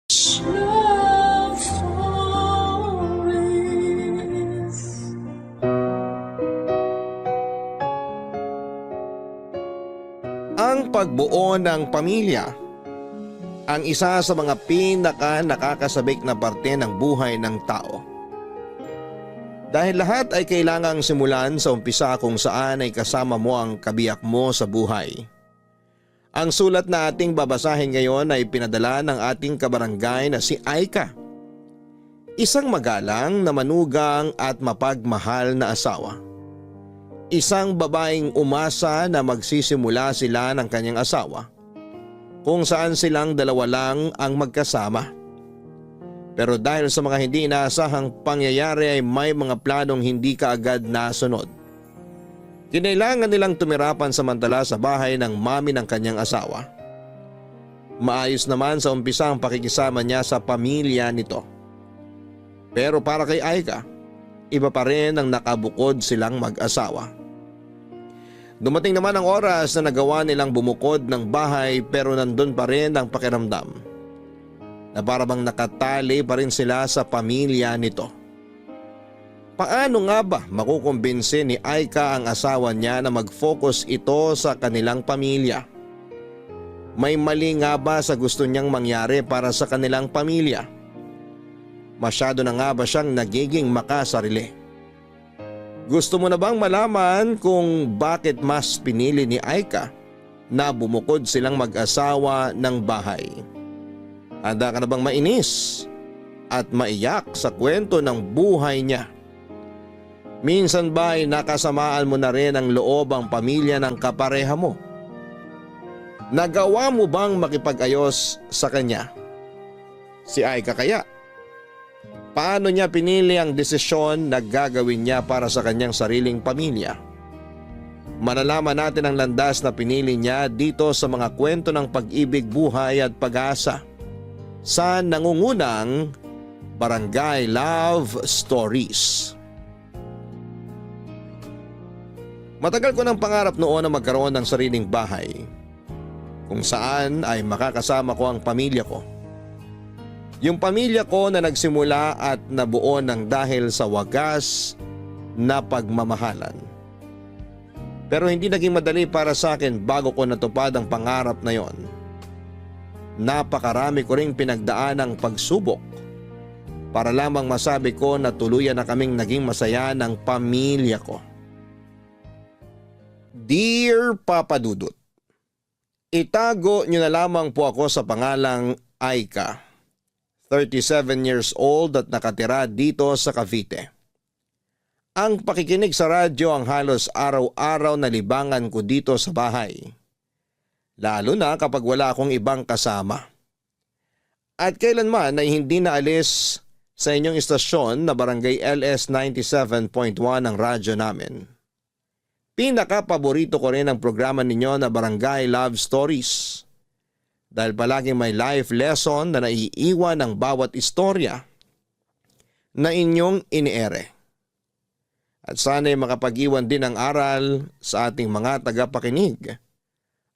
Love stories. Ang pagbuo ng pamilya ang isa sa mga nakakasabik na parte ng buhay ng tao. Dahil lahat ay kailangang simulan sa umpisa kung saan ay kasama mo ang kabiyak mo sa buhay. Ang sulat na ating babasahin ngayon ay pinadala ng ating kabarangay na si Aika. Isang magalang na manugang at mapagmahal na asawa. Isang babaeng umasa na magsisimula sila ng kanyang asawa kung saan silang dalawa lang ang magkasama. Pero dahil sa mga hindi inaasahang pangyayari ay may mga planong hindi kaagad nasunod. Kinailangan nilang tumira pansamantala sa bahay ng mami ng kanyang asawa. Maayos naman sa umpisa ang pakikisama niya sa pamilya nito. Pero para kay Aika, iba pa rin ang nakabukod silang mag-asawa. Dumating naman ang oras na nagawa nilang bumukod ng bahay pero nandun pa rin ang pakiramdam na parang nakatali pa rin sila sa pamilya nito. Paano nga ba makukumbinsi ni Aika ang asawa niya na mag-focus ito sa kanilang pamilya? May mali nga ba sa gusto niyang mangyari para sa kanilang pamilya? Masyado na nga ba siyang nagiging makasarili? Gusto mo na bang malaman kung bakit mas pinili ni Aika na bumukod silang mag-asawa ng bahay? Handa ka na bang mainis at maiyak sa kwento ng buhay niya? Minsan ba ay nakasamaan mo na rin ang loob ang pamilya ng kapareha mo? Nagawa mo bang makipag-ayos sa kanya? Si Aika kaya? Paano niya pinili ang desisyon na gagawin niya para sa kanyang sariling pamilya? Malalaman natin ang landas na pinili niya dito sa mga kwento ng pag-ibig, buhay at pag-asa sa nangungunang Barangay Love Stories. Matagal ko ng pangarap noon na magkaroon ng sariling bahay kung saan ay makakasama ko ang pamilya ko. Yung pamilya ko na nagsimula at nabuo ng dahil sa wagas na pagmamahalan. Pero hindi naging madali para sa akin bago ko natupad ang pangarap na yon. Napakarami ko ring pinagdaan ng pagsubok para lamang masabi ko na tuluyan na kaming naging masaya ng pamilya ko. Dear Papa Dudut, itago niyo na lamang po ako sa pangalang Aika. 37 years old at nakatira dito sa Cavite. Ang pakikinig sa radyo ang halos araw-araw na libangan ko dito sa bahay. Lalo na kapag wala akong ibang kasama. At kailanman ay hindi naalis sa inyong istasyon na Barangay LS 97.1 ang radyo namin. Pinaka-paborito ko rin ang programa ninyo na Barangay Love Stories. Dahil palaging may life lesson na naiiwan ng bawat istorya na inyong iniere. At sana'y makapag-iwan din ng aral sa ating mga tagapakinig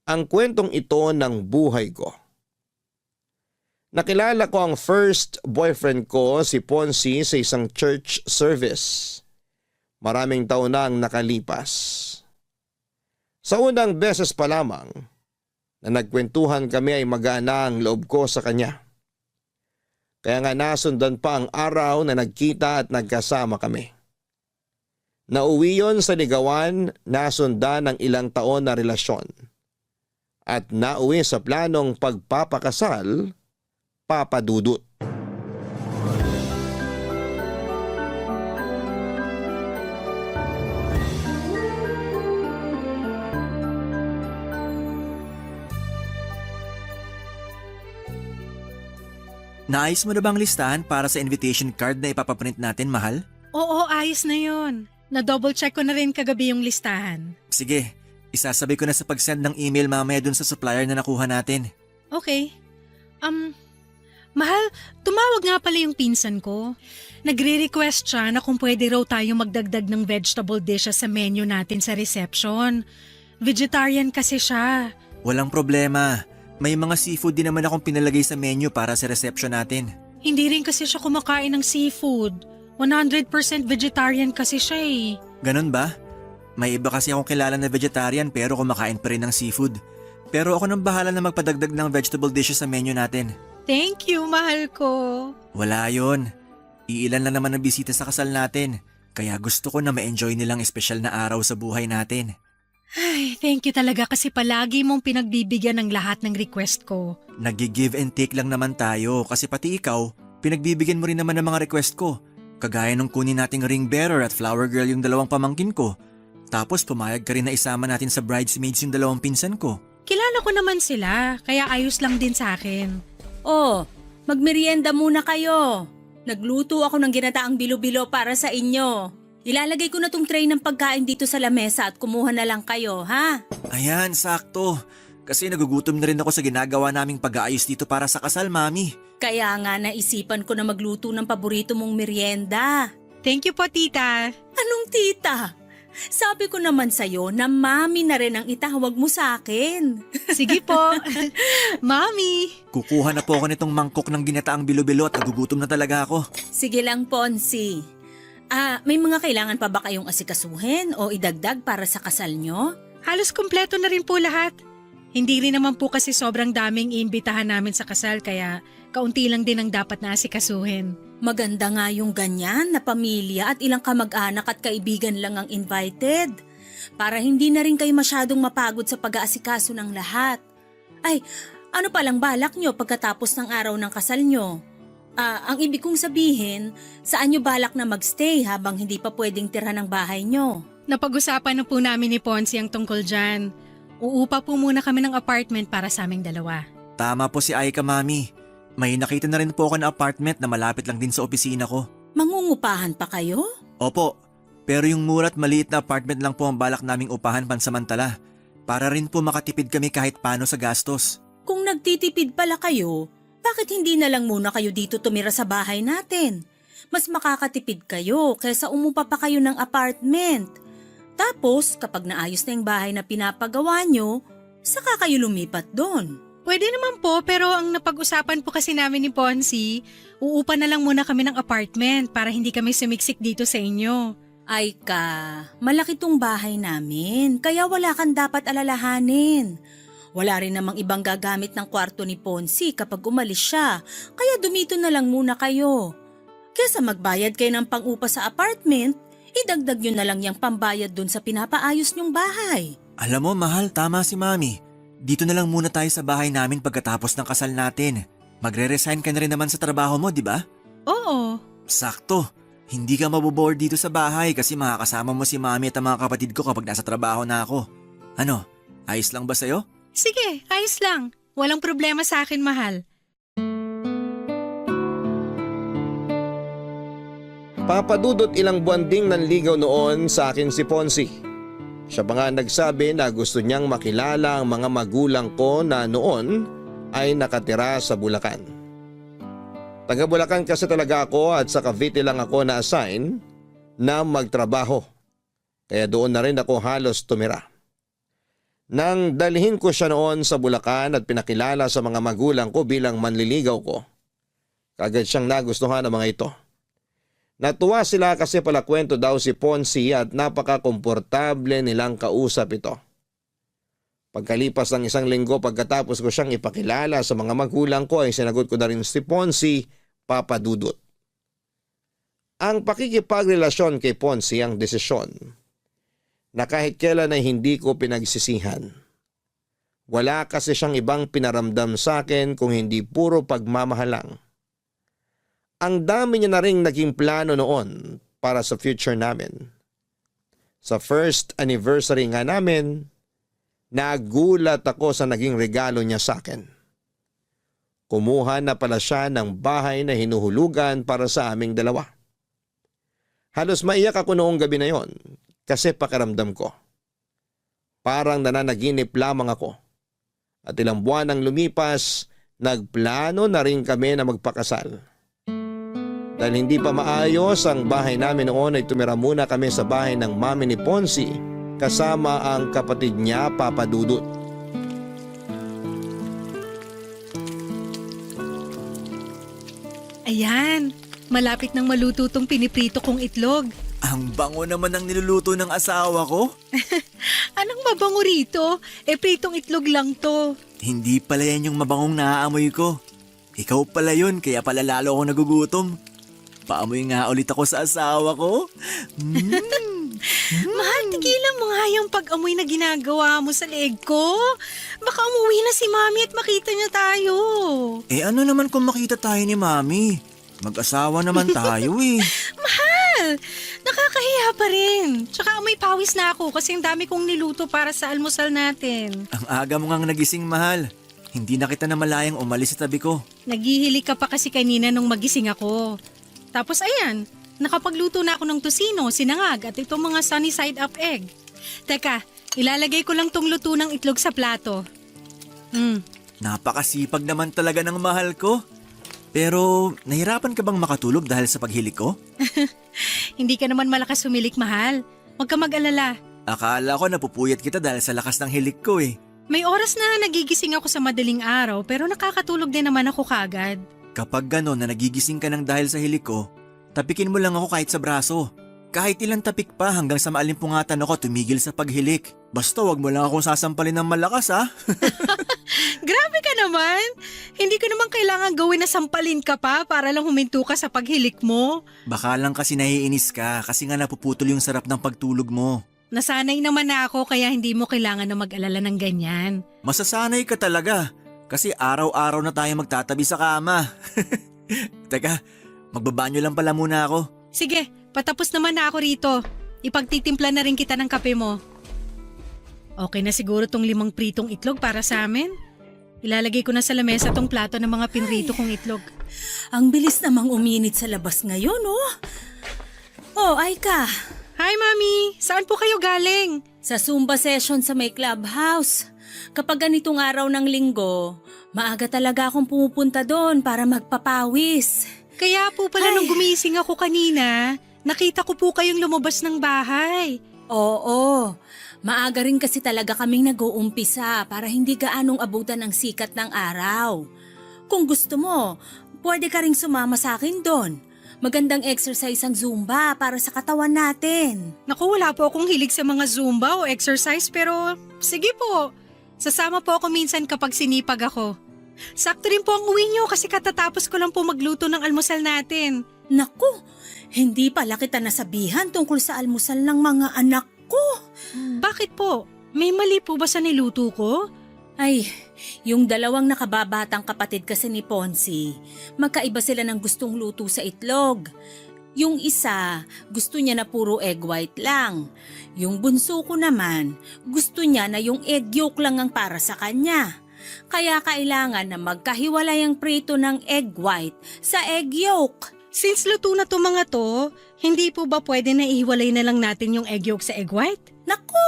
ang kwentong ito ng buhay ko. Nakilala ko ang first boyfriend ko si Ponzi sa isang church service. Maraming taon na ang nakalipas. Sa unang beses pa lamang na nagkwentuhan kami ay magaan ang loob ko sa kanya. Kaya nga nasundan pa ang araw na nagkita at nagkasama kami. Nauwi yon sa ligawan, nasundan ng ilang taon na relasyon. At nauwi sa planong pagpapakasal, Papa Dudut. Naayos mo na bang listahan para sa invitation card na ipapaprint natin, mahal? Oo, ayos na yun. Na-double check ko na rin kagabi yung listahan. Sige, isasabay ko na sa pag-send ng email mamaya dun sa supplier na nakuha natin. Okay. Mahal, tumawag nga pala yung pinsan ko. Nagre-request siya na kung pwede raw tayo magdagdag ng vegetable dishes sa menu natin sa reception. Vegetarian kasi siya. Walang problema. May mga seafood din naman akong pinalagay sa menu para sa reception natin. Hindi rin kasi siya kumakain ng seafood. 100% vegetarian kasi siya eh. Ganon ba? May iba kasi akong kilala na vegetarian pero kumakain pa rin ng seafood. Pero ako nang bahala na magpadagdag ng vegetable dishes sa menu natin. Thank you, mahal ko. Wala yon. Iilan lang naman ang bisita sa kasal natin. Kaya gusto ko na ma-enjoy nilang espesyal na araw sa buhay natin. Ay, thank you talaga kasi palagi mong pinagbibigyan ng lahat ng request ko. Nag-give and take lang naman tayo kasi pati ikaw, pinagbibigyan mo rin naman ng mga request ko. Kagaya nung kunin nating ring bearer at flower girl yung dalawang pamangkin ko. Tapos pumayag ka rin na isama natin sa bridesmaids yung dalawang pinsan ko. Kilala ko naman sila, kaya ayos lang din sa akin. Oh, magmerienda muna kayo. Nagluto ako ng ginataang bilo-bilo para sa inyo. Ilalagay ko na tong tray ng pagkain dito sa lamesa at kumuha na lang kayo, ha? Ayan, sakto. Kasi nagugutom na rin ako sa ginagawa naming pag-aayos dito para sa kasal, Mami. Kaya nga naisipan ko na magluto ng paborito mong merienda. Thank you po, tita. Anong tita? Sabi ko naman sa'yo na mami na rin ang itawag mo sa akin. Sige po. Mami. Kukuha na po ako nitong mangkok ng ginataang bilo-bilo at nagugutom na talaga ako. Sige lang, Ponsi. May mga kailangan pa ba kayong asikasuhin o idagdag para sa kasal nyo? Halos kumpleto na rin po lahat. Hindi rin naman po kasi sobrang daming iimbitahan namin sa kasal kaya kaunti lang din ang dapat na asikasuhin. Maganda nga yung ganyan na pamilya at ilang kamag-anak at kaibigan lang ang invited. Para hindi na rin kayo masyadong mapagod sa pag-aasikaso ng lahat. Ay, ano palang balak nyo pagkatapos ng araw ng kasal nyo? Ang ibig kong sabihin, saan nyo balak na magstay habang hindi pa pwedeng tirhan ng bahay nyo? Napag-usapan na po namin ni Ponzi ang tungkol dyan. Uupa po muna kami ng apartment para sa aming dalawa. Tama po si Aika, Mami. May nakita na rin po ako na apartment na malapit lang din sa opisina ko. Mangungupahan pa kayo? Opo, pero yung mura at maliit na apartment lang po ang balak naming upahan pansamantala. Para rin po makatipid kami kahit paano sa gastos. Kung nagtitipid pala kayo, bakit hindi na lang muna kayo dito tumira sa bahay natin? Mas makakatipid kayo kaysa umupa pa kayo ng apartment. Tapos kapag naayos na yung bahay na pinapagawa nyo, saka kayo lumipat doon. Pwede naman po pero ang napag-usapan po kasi namin ni Ponzi, uupa na lang muna kami ng apartment para hindi kami sumiksik dito sa inyo. Ay ka, malaki tong bahay namin kaya wala kang dapat alalahanin. Wala rin namang ibang gagamit ng kwarto ni Ponzi kapag umalis siya, kaya dumito na lang muna kayo. Kesa magbayad kayo ng pang-upa sa apartment, idagdag nyo na lang yung pambayad dun sa pinapaayos nyong bahay. Alam mo, mahal, tama si Mami. Dito na lang muna tayo sa bahay namin pagkatapos ng kasal natin. Magre-resign ka na rin naman sa trabaho mo, di ba? Oo. Sakto. Hindi ka maboboard dito sa bahay kasi makakasama mo si Mami at ang mga kapatid ko kapag nasa trabaho na ako. Ano, ayos lang ba sa'yo? Sige, ayos lang. Walang problema sa akin, mahal. Papadudot ilang buwan ding nanligaw noon sa akin si Ponzi. Siya pa nga nagsabi na gusto niyang makilala ang mga magulang ko na noon ay nakatira sa Bulacan. Taga Bulacan kasi talaga ako at sa Cavite lang ako na-assign na magtrabaho. Kaya doon na rin ako halos tumira. Nang dalhin ko siya noon sa Bulacan at pinakilala sa mga magulang ko bilang manliligaw ko, kagad siyang nagustuhan ng mga ito. Natuwa sila kasi pala kwento daw si Ponzi at napaka-komportable nilang kausap ito. Pagkalipas ng isang linggo pagkatapos ko siyang ipakilala sa mga magulang ko ay sinagot ko na rin si Ponzi, Papa Dudut. Ang pakikipagrelasyon kay Ponzi ang desisyon na kahit kailan ay hindi ko pinagsisihan. Wala kasi siyang ibang pinaramdam sa akin kung hindi puro pagmamahal lang. Ang dami niya na ring naging plano noon para sa future namin. Sa first anniversary nga namin, nagulat ako sa naging regalo niya sa akin. Kumuha na pala siya ng bahay na hinuhulugan para sa aming dalawa. Halos maiyak ako noong gabi na yon kasi pakiramdam ko. Parang nananaginip lamang ako. At ilang buwan nang lumipas, nagplano na rin kami na magpakasal. Dahil hindi pa maayos ang bahay namin noon ay tumira muna kami sa bahay ng mami ni Ponzi kasama ang kapatid niya, Papa Dudut. Ayan, malapit nang maluto tong piniprito kong itlog. Ang bango naman ng niluluto ng asawa ko. Anong mabango rito? Pritong itlog lang to. Hindi pala yan yung mabangong naaamoy ko. Ikaw pala yun, kaya pala lalo ako nagugutom. Paamoy nga ulit ako sa asawa ko. Mahal, tigilan mo nga yung pag-amoy na ginagawa mo sa leeg ko. Baka umuwi na si Mami at makita niya tayo. Ano naman kung makita tayo ni Mami? Mag-asawa naman tayo eh. Mahal, nakakahiya pa rin. Tsaka amoy pawis na ako kasi ang dami kong niluto para sa almusal natin. Ang aga mo ngang nagising, mahal. Hindi na kita namalayang umalis sa tabi ko. Naghihilig ka pa kasi kanina nung magising ako. Tapos ayan, nakapagluto na ako ng tosino, sinangag at itong mga sunny side up egg. Teka, ilalagay ko lang tong luto ng itlog sa plato. Napakasipag naman talaga ng mahal ko. Pero nahirapan ka bang makatulog dahil sa paghilig ko? Hindi ka naman malakas humilik, mahal. Huwag ka mag-alala. Akala ko napupuyat kita dahil sa lakas ng hilig ko eh. May oras na nagigising ako sa madaling araw pero nakakatulog din naman ako kagad. Kapag gano'n na nagigising ka ng dahil sa hilig ko, tapikin mo lang ako kahit sa braso. Kahit ilang tapik pa hanggang sa maalimpungatan ako tumigil sa paghilik. Basta wag mo lang akong sasampalin ng malakas ha. Grabe ka naman! Hindi ko naman kailangan gawin na sampalin ka pa para lang huminto ka sa paghilik mo. Baka lang kasi naiinis ka kasi nga napuputol yung sarap ng pagtulog mo. Nasanay naman na ako kaya hindi mo kailangan na mag-alala ng ganyan. Masasanay ka talaga kasi araw-araw na tayo magtatabi sa kama. Teka, magbabanyo lang pala muna ako. Sige, patapos naman na ako rito. Ipagtitimpla na rin kita ng kape mo. Okay na siguro tong 5 pritong itlog para sa amin. Ilalagay ko na sa lamesa tong plato ng mga pinrito kong itlog. Ang bilis namang uminit sa labas ngayon, oh. Oh, Aika. Hi, Mami! Saan po kayo galing? Sa Zumba session sa may clubhouse. Kapag ganitong araw ng linggo, maaga talaga akong pumupunta doon para magpapawis. Kaya po pala nung gumising ako kanina, nakita ko po kayong lumabas ng bahay. Oo, maaga rin kasi talaga kaming nag-uumpisa para hindi gaanong abutan ng sikat ng araw. Kung gusto mo, pwede ka ring sumama sa akin doon. Magandang exercise ang Zumba para sa katawan natin. Naku, wala po akong hilig sa mga Zumba o exercise pero sige po. Sasama po ako minsan kapag sinipag ako. Sakto rin po ang uwi niyo kasi katatapos ko lang po magluto ng almusal natin. Naku, hindi pala kita nasabihan tungkol sa almusal ng mga anak ko. Bakit po? May mali po ba sa niluto ko? Ay, yung dalawang nakababatang kapatid kasi ni Ponzi, magkaiba sila ng gustong luto sa itlog. Yung isa, gusto niya na puro egg white lang. Yung bunso ko naman, gusto niya na yung egg yolk lang ang para sa kanya. Kaya kailangan na magkahiwalay ang prito ng egg white sa egg yolk. Since luto na to mga to, hindi po ba pwede na ihiwalay na lang natin yung egg yolk sa egg white? Naku,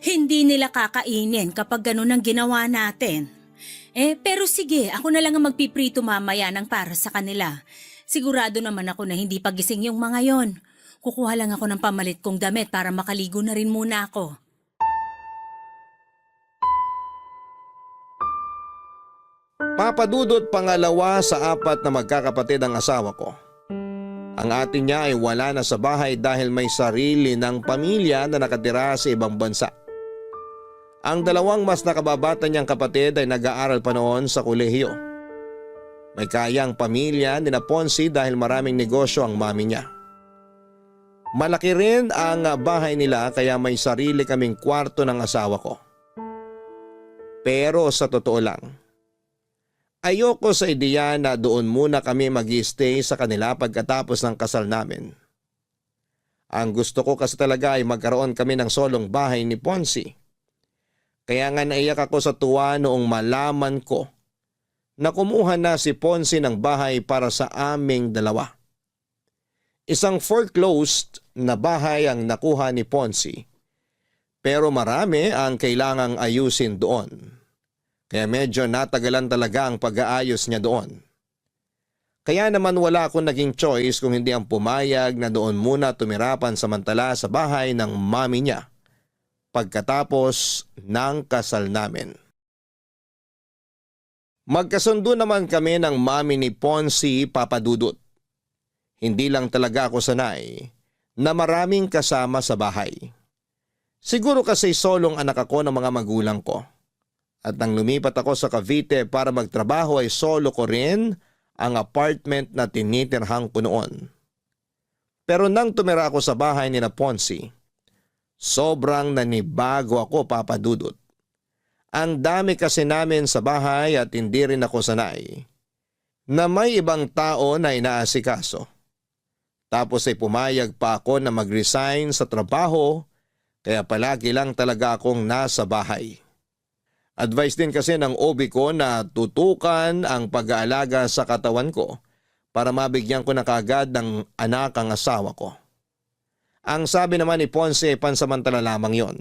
hindi nila kakainin kapag ganun ang ginawa natin. Pero sige, ako na lang ang magpiprito mamaya ng para sa kanila. Sigurado naman ako na hindi pagising yung mga yon. Kukuha lang ako ng pamalit kong damit para makaligo na rin muna ako. Papadudot pangalawa sa 4 na magkakapatid ang asawa ko. Ang ate niya ay wala na sa bahay dahil may sarili ng pamilya na nakatira sa ibang bansa. Ang 2 mas nakababata niyang kapatid ay nag-aaral pa noon sa kolehiyo. May kayang pamilya ni na Ponzi dahil maraming negosyo ang mami niya. Malaki rin ang bahay nila kaya may sarili kaming kwarto ng asawa ko. Pero sa totoo lang, ayoko sa ideya na doon muna kami mag-i-stay sa kanila pagkatapos ng kasal namin. Ang gusto ko kasi talaga ay magkaroon kami ng solong bahay ni Ponzi. Kaya nga naiyak ako sa tuwa noong malaman ko na kumuha na si Ponzi ng bahay para sa aming 2. Isang foreclosed na bahay ang nakuha ni Ponzi, pero marami ang kailangang ayusin doon. Kaya medyo natagalan talaga ang pag-aayos niya doon. Kaya naman wala akong naging choice kung hindi ang pumayag na doon muna tumirapan samantala sa bahay ng mami niya pagkatapos ng kasal namin. Magkasundo naman kami ng mami ni Ponzi, Papa Dudut. Hindi lang talaga ako sanay na maraming kasama sa bahay. Siguro kasi solong anak ako ng mga magulang ko. At nang lumipat ako sa Cavite para magtrabaho ay solo ko rin ang apartment na tinitirhan ko noon. Pero nang tumira ako sa bahay ni na Ponce, sobrang nanibago ako, Papa Dudut. Ang dami kasi namin sa bahay at hindi rin ako sanay na may ibang tao na inaasikaso. Tapos ay pumayag pa ako na mag-resign sa trabaho kaya palagi lang talaga akong nasa bahay. Advice din kasi ng OB ko na tutukan ang pag-aalaga sa katawan ko para mabigyan ko na kagad ng anak ang asawa ko. Ang sabi naman ni Ponce, pansamantala lamang yon.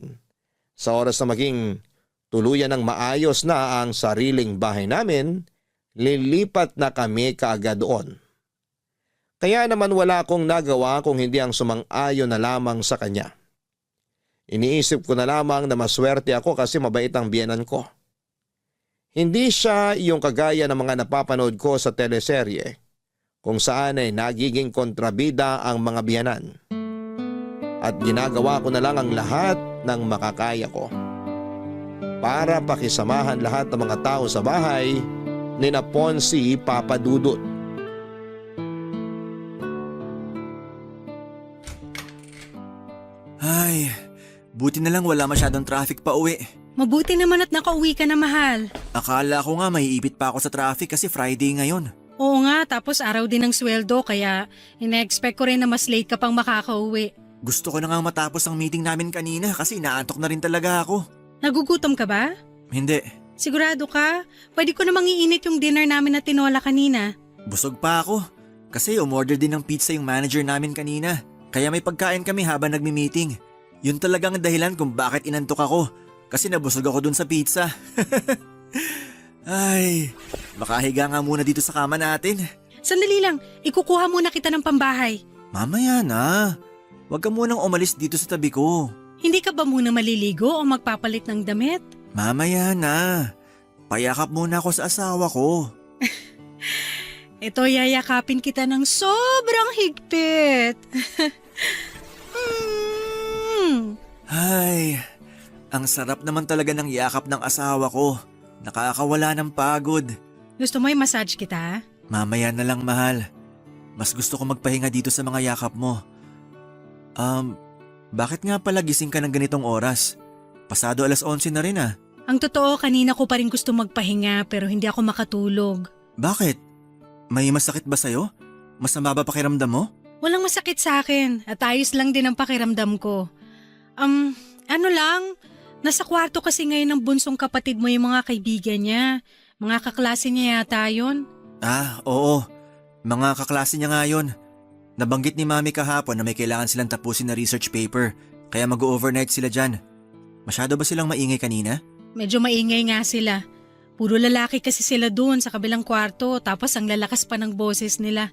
Sa oras na maging tuluyan ng maayos na ang sariling bahay namin, lilipat na kami kaagad doon. Kaya naman wala akong nagawa kung hindi ang sumang-ayon na lamang sa kanya. Iniisip ko na lamang na maswerte ako kasi mabait ang biyenan ko. Hindi siya yung kagaya ng mga napapanood ko sa teleserye kung saan ay nagiging kontrabida ang mga biyenan. At ginagawa ko na lang ang lahat ng makakaya ko para pakisamahan lahat ng mga tao sa bahay ni na Ponce, Papa Dudut. Ay, buti na lang wala masyadong traffic pa uwi. Mabuti naman at nakauwi ka na, mahal. Akala ko nga maiipit pa ako sa traffic kasi Friday ngayon. Oo nga, tapos araw din ng sweldo kaya ina-expect ko rin na mas late ka pang makakauwi. Gusto ko na nga matapos ang meeting namin kanina kasi inaantok na rin talaga ako. Nagugutom ka ba? Hindi, Sigurado ka? Pwede ko namang iinit yung dinner namin na tinola kanina. busog pa ako. Kasi umorder din ng pizza yung manager namin kanina. Kaya may pagkain kami habang nagmi-meeting. Yun talagang dahilan kung bakit inantok ako. Kasi nabusog ako dun sa pizza. Ay, makahiga nga muna dito sa kama natin. Sandali lang, ikukuha muna kita ng pambahay. Mamaya na. Huwag ka munang umalis dito sa tabi ko. Hindi ka ba muna maliligo o magpapalit ng damit? Mamaya na. Payakap muna ako sa asawa ko. Ito, yayakapin kita ng sobrang higpit. Ay, ang sarap naman talaga ng yakap ng asawa ko. Nakakawala ng pagod. Gusto mo i-massage kita? Mamaya na lang, mahal. Mas gusto ko magpahinga dito sa mga yakap mo. Bakit nga pala gising ka ng ganitong oras? Pasado 11:00 na rin ah. Ang totoo, kanina ko pa rin gusto magpahinga pero hindi ako makatulog. Bakit? May masakit ba sa'yo? Masama ba pakiramdam mo? Walang masakit sa akin at ayos lang din ang pakiramdam ko. Ano lang, nasa kwarto kasi ngayon ng bunsong kapatid mo yung mga kaibigan niya. Mga kaklase niya yata yun. Ah, oo. Mga kaklase niya nga yun. Nabanggit ni Mami kahapon na may kailangan silang tapusin na research paper, kaya mag-overnight sila dyan. Masyado ba silang maingay kanina? Medyo maingay nga sila. Puro lalaki kasi sila doon sa kabilang kwarto tapos ang lalakas pa ng boses nila.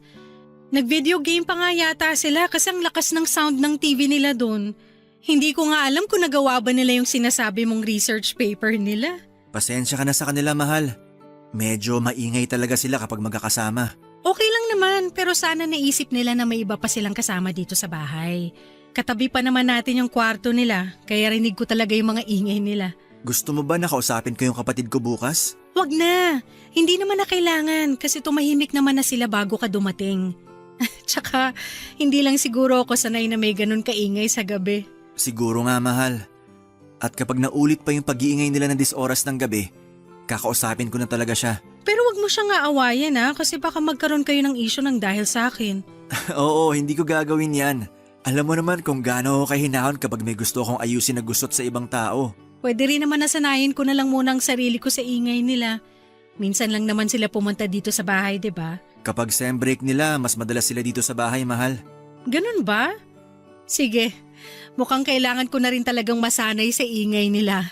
Nag-video game pa nga yata sila kasi ang lakas ng sound ng TV nila doon. Hindi ko nga alam kung nagawa ba nila yung sinasabi mong research paper nila. Pasensya ka na sa kanila, mahal. Medyo maingay talaga sila kapag magkakasama. Okay lang naman pero sana naisip nila na may iba pa silang kasama dito sa bahay. Katabi pa naman natin yung kwarto nila kaya rinig ko talaga yung mga ingay nila. Gusto mo ba nakausapin ko yung kapatid ko bukas? Wag na, hindi naman na kailangan kasi tumahimik naman na sila bago ka dumating. Tsaka hindi lang siguro ako sanay na may ganun kaingay sa gabi. Siguro nga, mahal. At kapag naulit pa yung pag-iingay nila ng oras ng gabi, kakausapin ko na talaga siya. Pero wag mo siya nga awayan kasi baka magkaroon kayo ng issue ng dahil sa akin. Oo, hindi ko gagawin yan. Alam mo naman kung gaano ako kahinahon kapag may gusto akong ayusin na gusot sa ibang tao. Pwede rin naman nasanayin ko na lang muna ang sarili ko sa ingay nila. Minsan lang naman sila pumunta dito sa bahay, 'di ba? Kapag sem break nila, mas madalas sila dito sa bahay, mahal. Ganun ba? Sige, mukhang kailangan ko na rin talagang masanay sa ingay nila.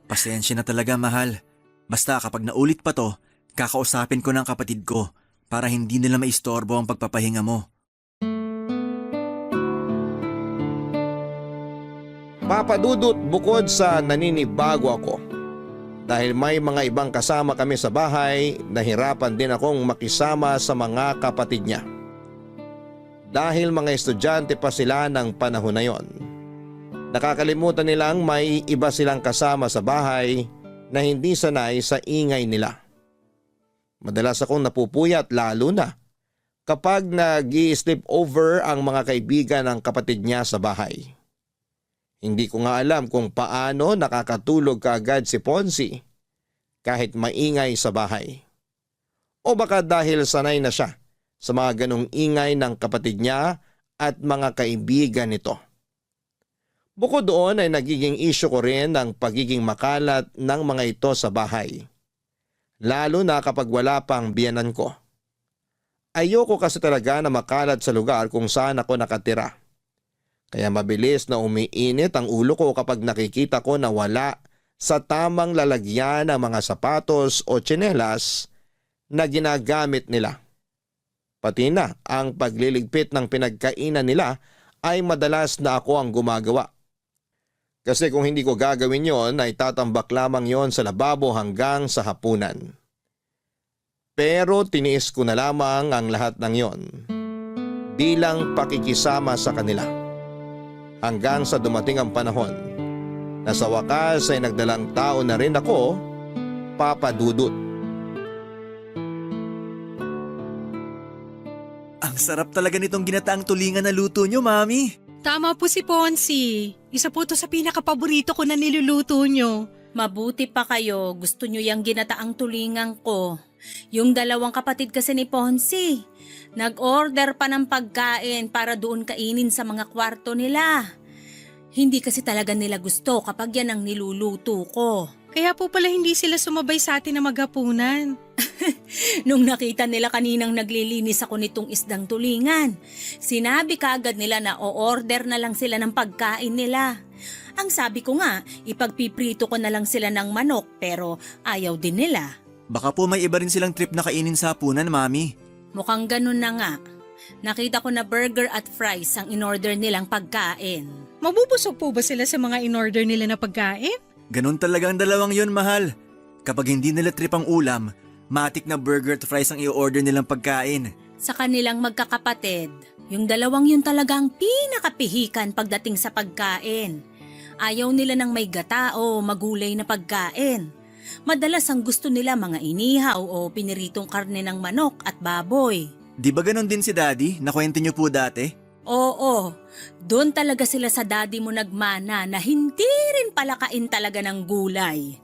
Pasensya na talaga, mahal. Basta kapag naulit pa to, kakausapin ko ng kapatid ko para hindi nila maistorbo ang pagpapahinga mo. Papa Dudut, bukod sa naninibago ako dahil may mga ibang kasama kami sa bahay, nahirapan din akong makisama sa mga kapatid niya. dahil mga estudyante pa sila ng panahon na yon. Nakakalimutan nilang may iba silang kasama sa bahay na hindi sanay sa ingay nila. Madalas akong napupuyat lalo na kapag nag-i-sleep over ang mga kaibigan ng kapatid niya sa bahay. Hindi ko nga alam kung paano nakakatulog kaagad si Ponzi kahit maingay sa bahay. O baka dahil sanay na siya sa mga ganong ingay ng kapatid niya at mga kaibigan nito. Bukod doon ay nagiging issue ko rin ang pagiging makalat ng mga ito sa bahay. Lalo na kapag wala pang biyenan ko. Ayoko kasi talaga na makalat sa lugar kung saan ako nakatira. Kaya mabilis na umiinit ang ulo ko kapag nakikita ko na wala sa tamang lalagyan ng mga sapatos o tsinelas na ginagamit nila. Pati na ang pagliligpit ng pinagkainan nila ay madalas na ako ang gumagawa. Kasi kung hindi ko gagawin yon ay tatambak lamang yon sa lababo hanggang sa hapunan. Pero tiniis ko na lamang ang lahat ng yon bilang pakikisama sa kanila. Hanggang sa dumating ang panahon na sa wakas ay nagdalang tao na rin ako, Papa Dudut. Ang sarap talaga nitong ginataang tulingan na luto nyo, Mami. Tama po si Ponzi. Isa po to sa pinakapaborito ko na niluluto nyo. Mabuti pa kayo, gusto nyo yung ginataang tulingan ko. Yung dalawang kapatid kasi ni Ponzi, nag-order pa ng pagkain para doon kainin sa mga kwarto nila. Hindi kasi talaga nila gusto kapag yan ang niluluto ko. Kaya po pala hindi sila sumabay sa atin na maghapunan. Nung nakita nila kaninang naglilinis ako nitong isdang tulingan, sinabi kaagad nila na o-order na lang sila ng pagkain nila. Ang sabi ko nga, ipagpiprito ko na lang sila ng manok pero ayaw din nila. Baka po may iba rin silang trip na kainin sa hapunan, Mami. Mukhang ganun na nga. Nakita ko na burger at fries ang in-order nilang pagkain. Mabubusog po ba sila sa mga in-order nila na pagkain? Ganun talaga ang dalawang yon, mahal. Kapag hindi nila trip ang ulam, matik na burger at fries ang i-order nilang pagkain. Sa kanilang magkakapatid, yung dalawang yun talagang pinakapihikan pagdating sa pagkain. Ayaw nila ng may gata o magulay na pagkain. Madalas ang gusto nila mga inihaw o piniritong karne ng manok at baboy. Di ba ganun din si Daddy? Nakwento niyo po dati? Oo, doon talaga sila sa daddy mo nagmana na hindi rin palakain talaga ng gulay.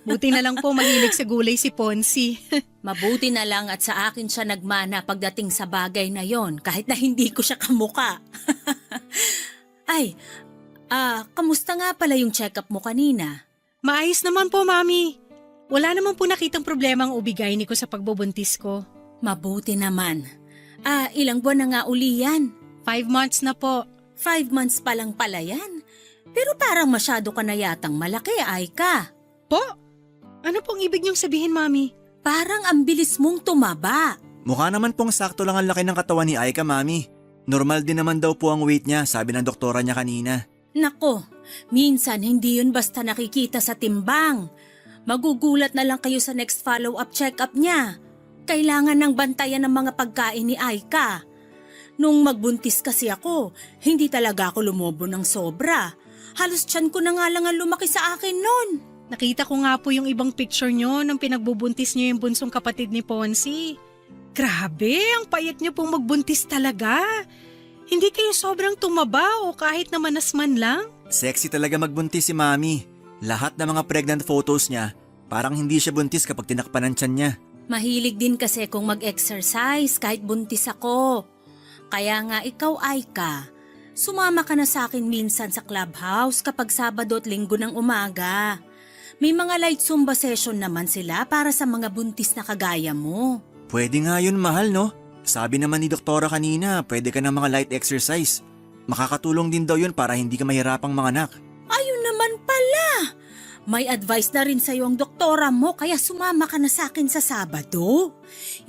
Buti na lang po mahilig sa gulay si Ponzi. Mabuti na lang at sa akin siya nagmana pagdating sa bagay na yon kahit na hindi ko siya kamuka. Ay, kamusta nga pala yung check-up mo kanina? Maayos naman po, Mami. Wala naman po nakitang problema ang ubigay ni ko sa pagbubuntis ko. Mabuti naman. Ilang buwan na nga uli yan? 5 months na po. 5 months pa lang pala yan. Pero parang masyado ka na yatang malaki, Aika. Po? Ano pong ibig niyong sabihin, Mami? Parang ang bilis mong tumaba. Mukha naman pong sakto lang ang laki ng katawan ni Aika, Mami. Normal din naman daw po ang weight niya, sabi ng doktora niya kanina. Nako, minsan hindi yun basta nakikita sa timbang. Magugulat na lang kayo sa next follow-up check-up niya. Kailangan ng bantayan ng mga pagkain ni Aika. Nung magbuntis kasi ako, hindi talaga ako lumobo ng sobra. Halos tiyan ko na nga lang ang lumaki sa akin nun. Nakita ko nga po yung ibang picture niyo nang pinagbubuntis niyo yung bunsong kapatid ni Ponzi. Grabe, ang payat niyo pong magbuntis talaga. Hindi kayo sobrang tumaba o kahit na manas man lang? Sexy talaga magbuntis si Mami. Lahat ng mga pregnant photos niya, parang hindi siya buntis kapag tinakpan ang tiyan niya. Mahilig din kasi kung mag-exercise kahit buntis ako. Kaya nga ikaw, Aika, sumama ka na sa akin minsan sa clubhouse kapag Sabado at Linggo ng umaga. May mga light Zumba session naman sila para sa mga buntis na kagaya mo. Pwede nga yun, mahal, no? Sabi naman ni doktora kanina, pwede ka ng mga light exercise. Makakatulong din daw yun para hindi ka mahirapang manganak. Ayun naman pala! May advice na rin sa'yo ang doktora mo kaya sumama ka na sa akin sa Sabado.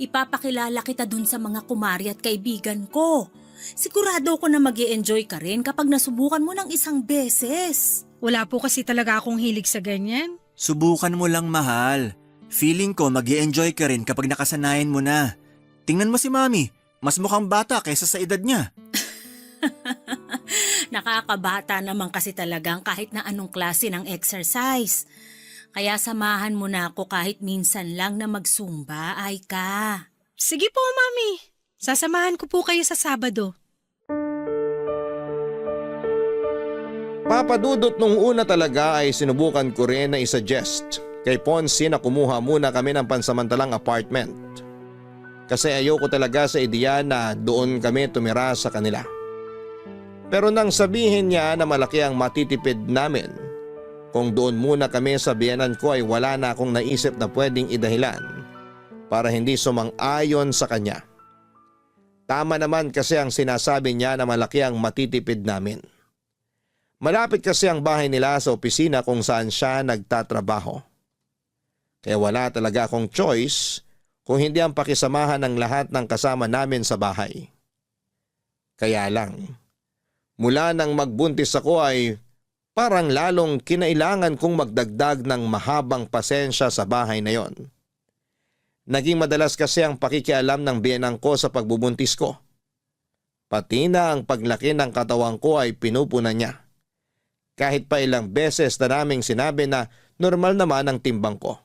Ipapakilala kita dun sa mga kumari at kaibigan ko. Sigurado ko na mag-i-enjoy ka rin kapag nasubukan mo ng isang beses. Wala po kasi talaga akong hilig sa ganyan. Subukan mo lang, mahal. Feeling ko mag-i-enjoy ka rin kapag nakasanayan mo na. Tingnan mo si Mami, Mas mukhang bata kaysa sa edad niya. Nakakabata naman kasi talagang kahit na anong klase ng exercise. Kaya samahan mo na ako kahit minsan lang na magsumba, Aika. Sige po, Mami. Sasamahan ko po kayo sa Sabado. Papadudot nung una talaga ay sinubukan ko rin na isuggest kay Ponce na kumuha muna kami ng pansamantalang apartment. Kasi ayoko talaga sa ideya na doon kami tumira sa kanila. Pero nang sabihin niya na malaki ang matitipid namin, kung doon muna kami sa biyenan ko ay wala na akong naisip na pwedeng idahilan para hindi sumang-ayon sa kanya. Tama naman kasi ang sinasabi niya na malaki ang matitipid namin. Malapit kasi ang bahay nila sa opisina kung saan siya nagtatrabaho. Kaya wala talaga akong choice kung hindi ang pakisamahan ng lahat ng kasama namin sa bahay. Kaya lang, mula nang magbuntis ako ay parang lalong kinailangan kong magdagdag ng mahabang pasensya sa bahay na yon. Naging madalas kasi ang pakikialam ng biyenang ko sa pagbubuntis ko. Pati na ang paglaki ng katawan ko ay pinupunan niya. Kahit pa ilang beses na naming sinabi na normal naman ang timbang ko.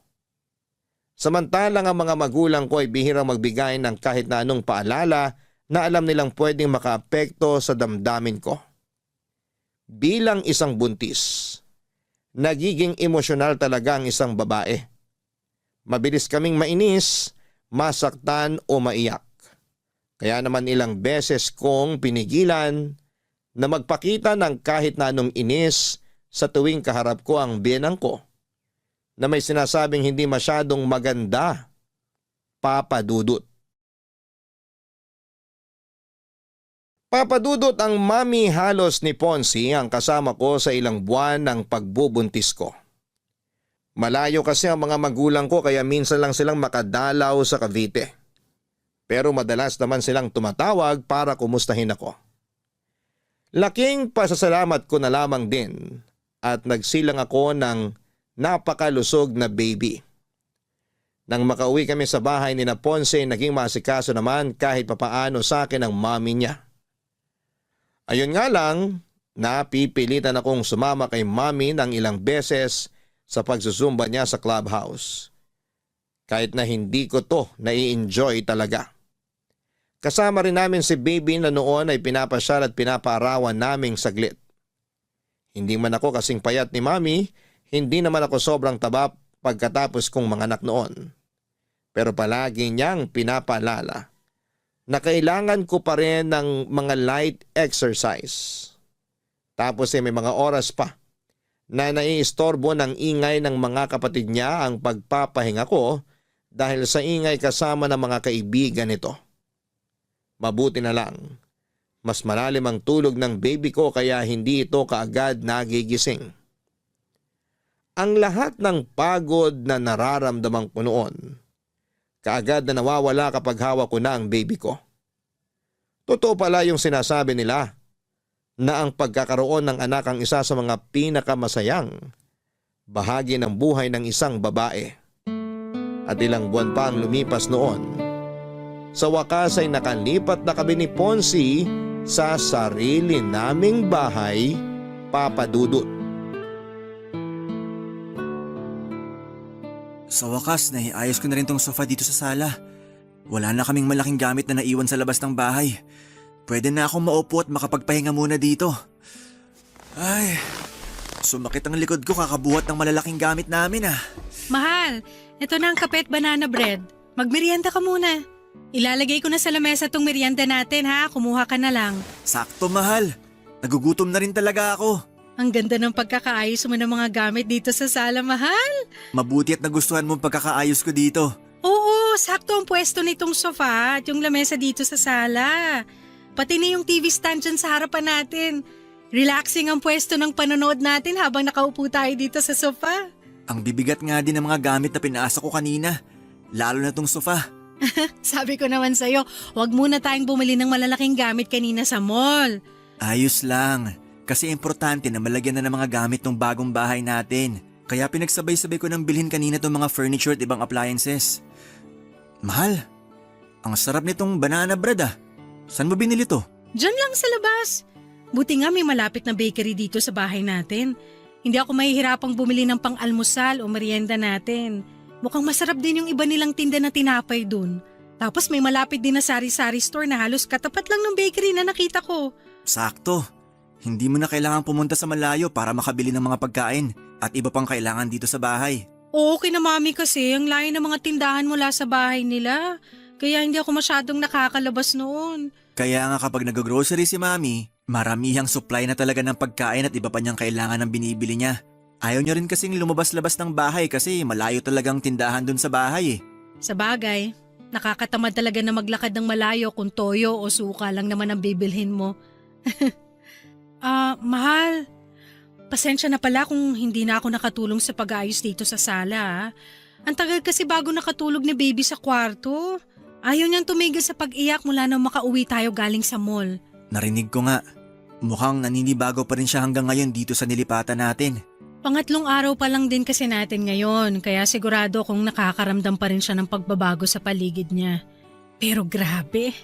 Samantalang ang mga magulang ko ay bihirang magbigay ng kahit na anong paalala na alam nilang pwedeng makaapekto sa damdamin ko. Bilang isang buntis, nagiging emosyonal talaga ang isang babae. Mabilis kaming mainis, masaktan o maiyak. Kaya naman ilang beses kong pinigilan na magpakita ng kahit na anong inis sa tuwing kaharap ko ang biyenang ko na may sinasabing hindi masyadong maganda, Papadudot. Papadudot, ang mami halos ni Ponce ang kasama ko sa ilang buwan ng pagbubuntis ko. Malayo kasi ang mga magulang ko kaya minsan lang silang makadalaw sa Cavite. Pero madalas naman silang tumatawag para kumustahin ako. Laking pasasalamat ko na lamang din at nagsilang ako ng napakalusog na baby. Nang makauwi kami sa bahay ni na Ponce, naging masikaso naman kahit papaano sa akin ang mami niya. Ayun nga lang, napipilitan akong sumama kay mami ng ilang beses sa pagsusumba niya sa clubhouse. Kahit na hindi ko to nai-enjoy talaga. Kasama rin namin si baby na noon ay pinapasyal at pinapaarawan naming saglit. Hindi man ako kasing payat ni mami, hindi naman ako sobrang taba pagkatapos kong manganak noon. Pero palagi niyang pinapaalala na kailangan ko pa rin ng mga light exercise. Tapos may mga oras pa na naiistorbo ng ingay ng mga kapatid niya ang pagpapahinga ko dahil sa ingay kasama ng mga kaibigan nito. Mabuti na lang, mas malalim ang tulog ng baby ko kaya hindi ito kaagad nagigising. Ang lahat ng pagod na nararamdaman ko noon, kaagad na nawawala kapag hawak ko na ang baby ko. Totoo pala yung sinasabi nila na ang pagkakaroon ng anak ang isa sa mga pinakamasayang bahagi ng buhay ng isang babae. At ilang buwan pa ang lumipas noon. Sa wakas ay nakalipat na kami ni Ponce sa sarili naming bahay, Papadudot. Sa wakas, naiayos ko na rin tong sofa dito sa sala. Wala na kaming malaking gamit na naiwan sa labas ng bahay. Pwede na akong maupo at makapagpahinga muna dito. Ay, sumakit ang likod ko kakabuhat ng malalaking gamit namin ah. Mahal, ito na ang kape at banana bread. Magmerienda ka muna. Ilalagay ko na sa lamesa tong merienda natin ha, kumuha ka na lang. Sakto mahal, nagugutom na rin talaga ako. Ang ganda ng pagkakaayos mo ng mga gamit dito sa sala, mahal. Mabuti at nagustuhan mo ang pagkakaayos ko dito. Oo, sakto ang pwesto nitong sofa at yung lamesa dito sa sala. Pati na yung TV stand dyan sa harapan natin. Relaxing ang pwesto ng panonood natin habang nakaupo tayo dito sa sofa. Ang bibigat nga din ng mga gamit na pinaasa ko kanina, lalo na tong sofa. Sabi ko naman sa'yo, wag muna tayong bumili ng malalaking gamit kanina sa mall. Ayos lang, kasi importante na malagyan na ng mga gamit ng bagong bahay natin. Kaya pinagsabay-sabay ko nang bilhin kanina tong mga furniture at ibang appliances. Mahal, ang sarap nitong banana bread ah. Saan mo binili to? Diyan lang sa labas. Buti nga may malapit na bakery dito sa bahay natin. Hindi ako mahihirapang bumili ng pang-almusal o merienda natin. Mukhang masarap din yung iba nilang tinda na tinapay dun. Tapos may malapit din na sari-sari store na halos katapat lang ng bakery na nakita ko. Sakto. Hindi mo na kailangan pumunta sa malayo para makabili ng mga pagkain at iba pang kailangan dito sa bahay. Oo, kina mami kasi ang layo ng mga tindahan mula sa bahay nila. Kaya hindi ako masyadong nakakalabas noon. Kaya nga kapag nag-grocery si Mami, maramihang supply na talaga ng pagkain at iba pa niyang kailangan ng binibili niya. Ayaw niya rin kasing lumabas-labas ng bahay kasi malayo talagang tindahan dun sa bahay eh. Sa bagay, nakakatamad talaga na maglakad ng malayo kung toyo o suka lang naman ang bibilhin mo. Mahal. Pasensya na pala kung hindi na ako nakatulong sa pag-ayos dito sa sala. Ang tagal kasi bago nakatulog ni baby sa kwarto. Ayaw niyang tumigil sa pag-iyak mula nang makauwi tayo galing sa mall. Narinig ko nga. Mukhang naninibago pa rin siya hanggang ngayon dito sa nilipatan natin. Pangatlong araw pa lang din kasi natin ngayon, kaya sigurado kung nakakaramdam pa rin siya ng pagbabago sa paligid niya. Pero grabe,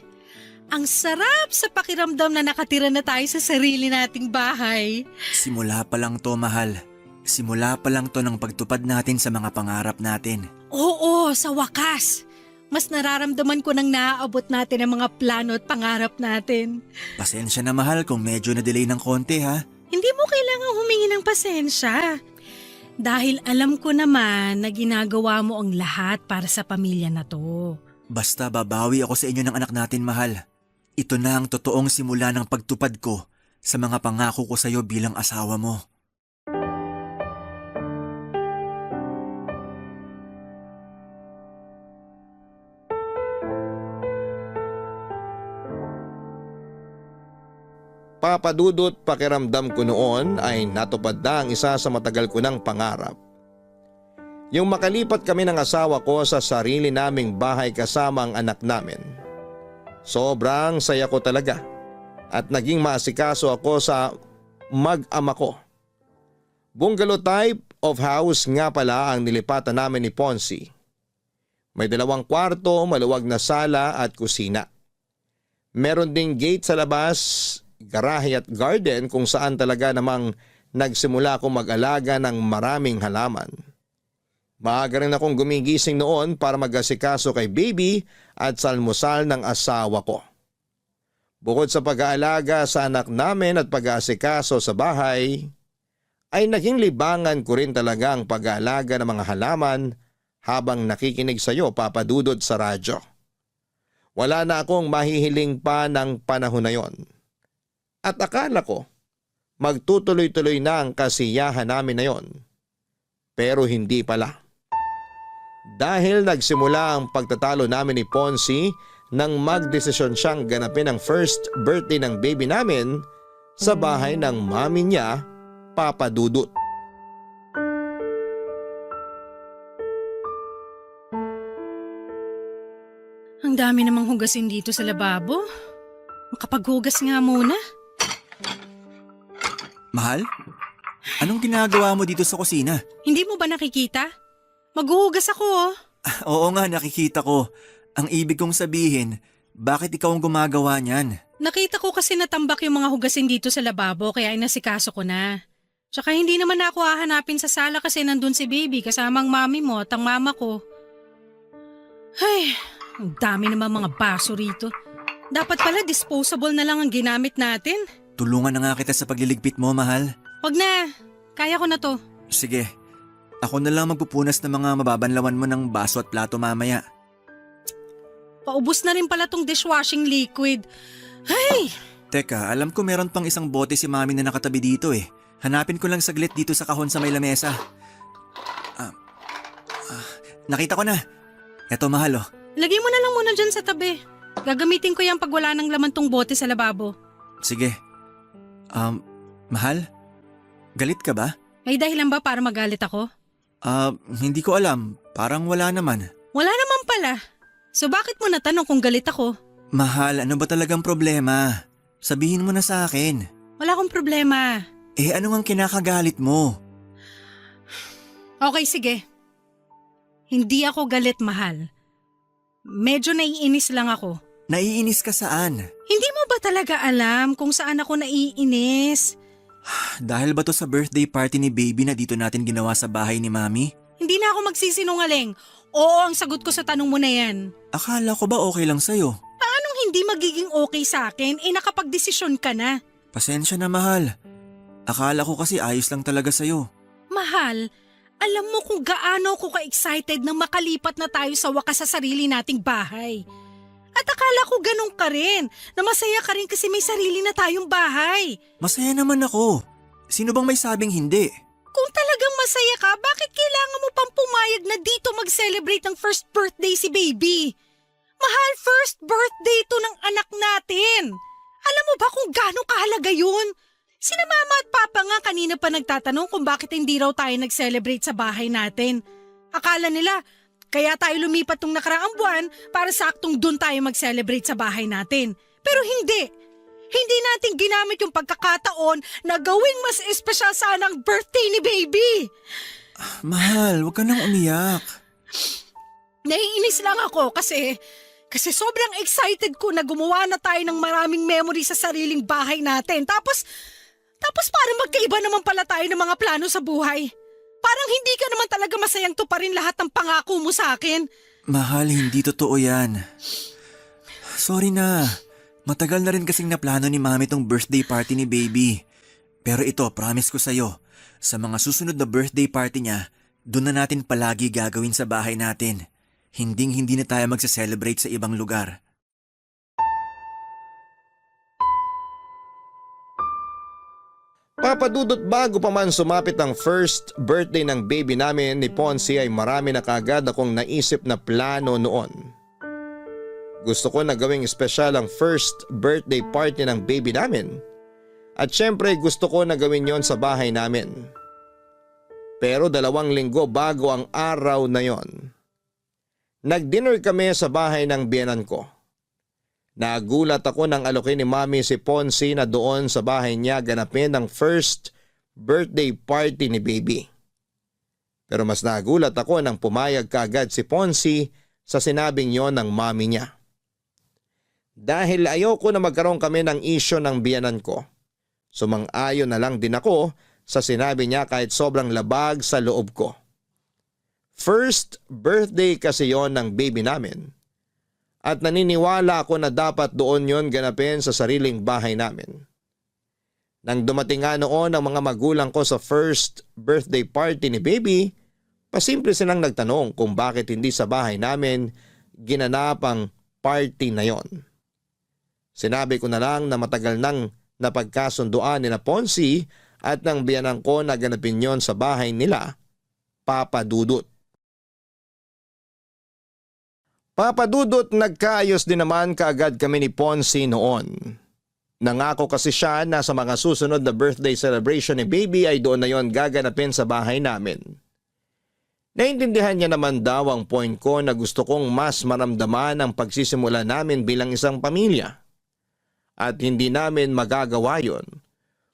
ang sarap sa pakiramdam na nakatira na tayo sa sarili nating bahay. Simula pa lang to, mahal. Simula pa lang to ng pagtupad natin sa mga pangarap natin. Oo, sa wakas. Mas nararamdaman ko nang naaabot natin ang mga plano at pangarap natin. Pasensya na, mahal, kung medyo na-delay ng konti ha. Hindi mo kailangang humingi ng pasensya. Dahil alam ko naman na ginagawa mo ang lahat para sa pamilya na to. Basta babawi ako sa inyo ng anak natin, mahal. Ito na ang totoong simula ng pagtupad ko sa mga pangako ko sa iyo bilang asawa mo. Papadudot, pakiramdam ko noon ay natupad na ang isa sa matagal ko ng pangarap. Yung makalipat kami ng asawa ko sa sarili naming bahay kasama ang anak namin. Sobrang saya ko talaga at naging maasikaso ako sa mag-ama ko. Bungalow type of house nga pala ang nilipatan namin ni Ponzi. May 2 kwarto, maluwag na sala at kusina. Meron ding gate sa labas, garahe at garden kung saan talaga namang nagsimula akong mag-alaga ng maraming halaman. Maaga rin akong gumigising noon para mag-asikaso kay baby at sa almusal ng asawa ko. Bukod sa pag-aalaga sa anak namin at pag-asikaso sa bahay, ay naging libangan ko rin talaga ang pag-aalaga ng mga halaman habang nakikinig sa iyo, Papa Dudut, sa radyo. Wala na akong mahihiling pa ng panahon na yon. At akala ko, magtutuloy-tuloy na ang kasiyahan namin na yon. Pero hindi pala. Dahil nagsimula ang pagtatalo namin ni Ponzi nang magdesisyon siyang ganapin ang first birthday ng baby namin sa bahay ng mami niya, Papa Dudut. Ang dami namang hugasin dito sa lababo. Makapaghugas nga muna. Mahal? Anong ginagawa mo dito sa kusina? Hindi mo ba nakikita? Maghuhugas ako oh. Oo nga, nakikita ko. Ang ibig kong sabihin, bakit ikaw ang gumagawa niyan? Nakita ko kasi natambak yung mga hugasin dito sa lababo kaya inasikaso ko na. Tsaka hindi naman ako hahanapin sa sala kasi nandun si baby kasama ang mami mo at ang mama ko. Ay, ang dami naman mga baso rito. Dapat pala disposable na lang ang ginamit natin. Tulungan na nga kita sa pagliligpit mo, mahal. Wag na, kaya ko na to. Sige, ako na lang magpupunas ng mga mababanlawan mo ng baso at plato mamaya. Paubos na rin pala tong dishwashing liquid. Ay! Teka, alam ko meron pang isang bote si mami na nakatabi dito eh. Hanapin ko lang saglit dito sa kahon sa may lamesa. Nakita ko na. Eto, mahal oh. Lagay mo na lang muna dyan sa tabi. Gagamitin ko yan pag wala nang laman tong bote sa lababo. Sige. Mahal? Galit ka ba? May dahilan ba para magalit ako? Hindi ko alam. Parang wala naman. Wala naman pala. So bakit mo natanong kung galit ako? Mahal, ano ba talagang problema? Sabihin mo na sa akin. Wala akong problema. Eh ano ang kinakagalit mo? Okay, sige. Hindi ako galit, mahal. Medyo naiinis lang ako. Naiinis ka saan? Hindi mo ba talaga alam kung saan ako naiinis? Dahil ba to sa birthday party ni baby na dito natin ginawa sa bahay ni Mami? Hindi na ako magsisinungaling. Oo, ang sagot ko sa tanong mo na yan. Akala ko ba okay lang sa'yo? Anong hindi magiging okay sa akin? Nakapagdesisyon ka na. Pasensya na, mahal. Akala ko kasi ayos lang talaga sa'yo. Mahal, alam mo kung gaano ako ka-excited nang makalipat na tayo sa wakas sa sarili nating bahay. At akala ko ganun ka rin, na masaya ka rin kasi may sarili na tayong bahay. Masaya naman ako. Sino bang may sabing hindi? Kung talagang masaya ka, bakit kailangan mo pang pumayag na dito mag-celebrate ng first birthday si baby? Mahal, first birthday to ng anak natin. Alam mo ba kung gaano kahalaga yun? Sina mama at papa nga kanina pa nagtatanong kung bakit hindi raw tayo nag-celebrate sa bahay natin. Akala nila, kaya tayo lumipat tong nakaraang buwan para saktong dun tayo mag-celebrate sa bahay natin. Pero hindi. Hindi natin ginamit yung pagkakataon na gawing mas espesyal sana ang birthday ni baby. Mahal, huwag ka nang umiyak. Naiinis lang ako kasi sobrang excited ko na gumawa na tayo ng maraming memory sa sariling bahay natin. Tapos parang magkaiba naman pala tayo ng mga plano sa buhay. Parang hindi ka naman talaga masayang tuparin lahat ng pangako mo sa akin. Mahal, hindi totoo yan. Sorry na. Matagal na rin kasing naplano ni Mami tong birthday party ni baby. Pero ito, promise ko sa'yo, sa mga susunod na birthday party niya, doon na natin palagi gagawin sa bahay natin. Hindi na tayo magsa-celebrate sa ibang lugar. Papadudot, bago pa man sumapit ang first birthday ng baby namin ni Ponzi ay marami na kaagad akong naisip na plano noon. Gusto ko na gawing espesyal ang first birthday party ng baby namin. At syempre gusto ko na gawin yon sa bahay namin. Pero 2 linggo bago ang araw na yon, nag-dinner kami sa bahay ng biyenan ko. Nagulat ako nang alokin ni Mami si Ponzi na doon sa bahay niya ganapin ang first birthday party ni baby. Pero mas nagulat ako nang pumayag kaagad si Ponzi sa sinabing yon ng mami niya. Dahil ayoko na magkaroon kami ng isyo ng biyenan ko, sumang-ayon na lang din ako sa sinabi niya kahit sobrang labag sa loob ko. First birthday kasi yon ng baby namin. At naniniwala ako na dapat doon yon ganapin sa sariling bahay namin. Nang dumating nga noon ang mga magulang ko sa first birthday party ni baby, pasimple silang nagtanong kung bakit hindi sa bahay namin ginanap ang party na yon. Sinabi ko na lang na matagal nang napagkasunduan ni na Ponzi at ng biyanan ko na ganapin yon sa bahay nila, Papa Dudut. Papa Dudut, nagkaayos din naman kaagad kami ni Ponzi noon. Nangako kasi siya na sa mga susunod na birthday celebration ni baby ay doon na yon gaganapin sa bahay namin. Naintindihan niya naman daw ang point ko na gusto kong mas maramdaman ang pagsisimula namin bilang isang pamilya. At hindi namin magagawa yon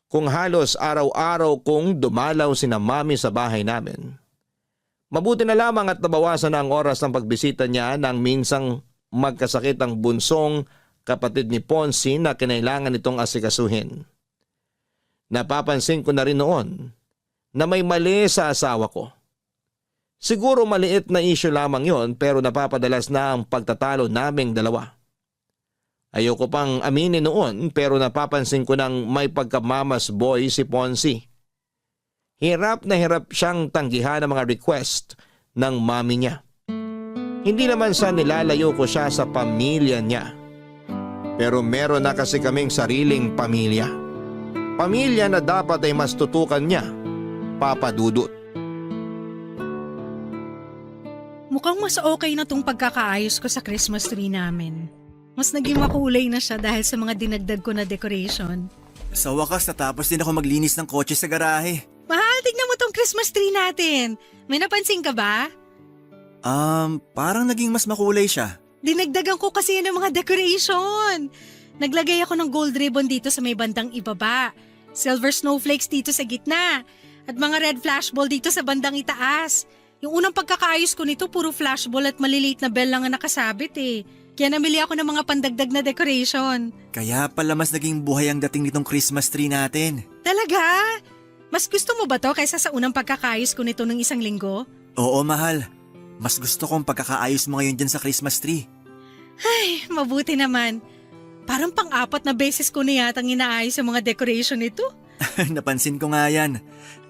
kung halos araw-araw kong dumalaw sina Mami sa bahay namin. Mabuti na lamang at nabawasan na ang oras ng pagbisita niya nang minsang magkasakit ang bunsong kapatid ni Ponzi na kinailangan itong asikasuhin. Napapansin ko na rin noon na may mali sa asawa ko. Siguro maliit na issue lamang yon pero napapadalas na ang pagtatalo naming dalawa. Ayoko pang aminin noon pero napapansin ko nang may pagkamamas boy si Ponzi. Hirap na hirap siyang tanggihan ang mga request ng mami niya. Hindi naman sa nilalayo ko siya sa pamilya niya. Pero meron na kasi kaming sariling pamilya. Pamilya na dapat ay mas tutukan niya, Papa Dudut. Mukhang mas okay na tong pagkakaayos ko sa Christmas tree namin. Mas naging makulay na siya dahil sa mga dinagdag ko na decoration. Sa wakas, natapos din ako maglinis ng kotse sa garahe. Mahal, tignan mo tong Christmas tree natin. May napansin ka ba? Parang naging mas makulay siya. Dinagdagan ko kasi yan ng mga decoration. Naglagay ako ng gold ribbon dito sa may bandang ibaba. Silver snowflakes dito sa gitna. At mga red flashball dito sa bandang itaas. Yung unang pagkakaayos ko nito, puro flashball at maliliit na bell lang ang nakasabit eh. Kaya namili ako ng mga pandagdag na decoration. Kaya pala mas naging buhay ang dating nitong Christmas tree natin. Talaga? Mas gusto mo ba to kaysa sa unang pagkakayos ko nito ng 1 linggo? Oo, mahal. Mas gusto kong pagkakaayos mo ngayon dyan sa Christmas tree. Ay, mabuti naman. Parang pang-4 na beses ko na yatang inaayos yung mga decoration nito. Napansin ko nga yan.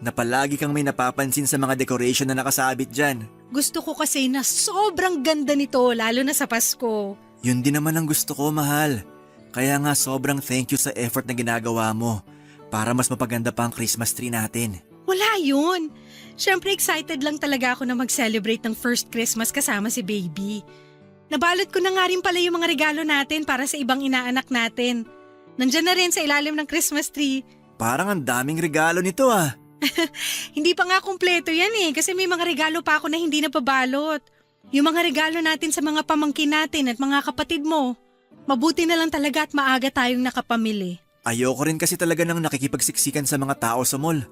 Na palagi kang may napapansin sa mga decoration na nakasabit dyan. Gusto ko kasi na sobrang ganda nito lalo na sa Pasko. Yun din naman ang gusto ko, mahal. Kaya nga sobrang thank you sa effort na ginagawa mo para mas mapaganda pa ang Christmas tree natin. Wala yun. Siyempre excited lang talaga ako na mag-celebrate ng first Christmas kasama si baby. Nabalot ko na nga rin pala yung mga regalo natin para sa ibang inaanak natin. Nandyan na rin sa ilalim ng Christmas tree. Parang ang daming regalo nito ah. Hindi pa nga kumpleto yan kasi may mga regalo pa ako na hindi napabalot. Yung mga regalo natin sa mga pamangkin natin at mga kapatid mo. Mabuti na lang talaga at maaga tayong nakapamili. Ayoko rin kasi talaga ng nakikipagsiksikan sa mga tao sa mall.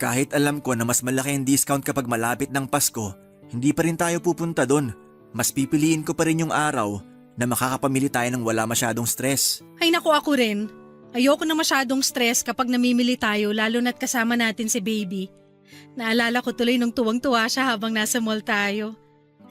Kahit alam ko na mas malaki ang discount kapag malapit ng Pasko, hindi pa rin tayo pupunta doon. Mas pipiliin ko pa rin yung araw na makakapamili tayo ng wala masyadong stress. Ay naku, ako rin. Ayoko na masyadong stress kapag namimili tayo lalo na't kasama natin si baby. Naalala ko tuloy nung tuwang-tuwa siya habang nasa mall tayo.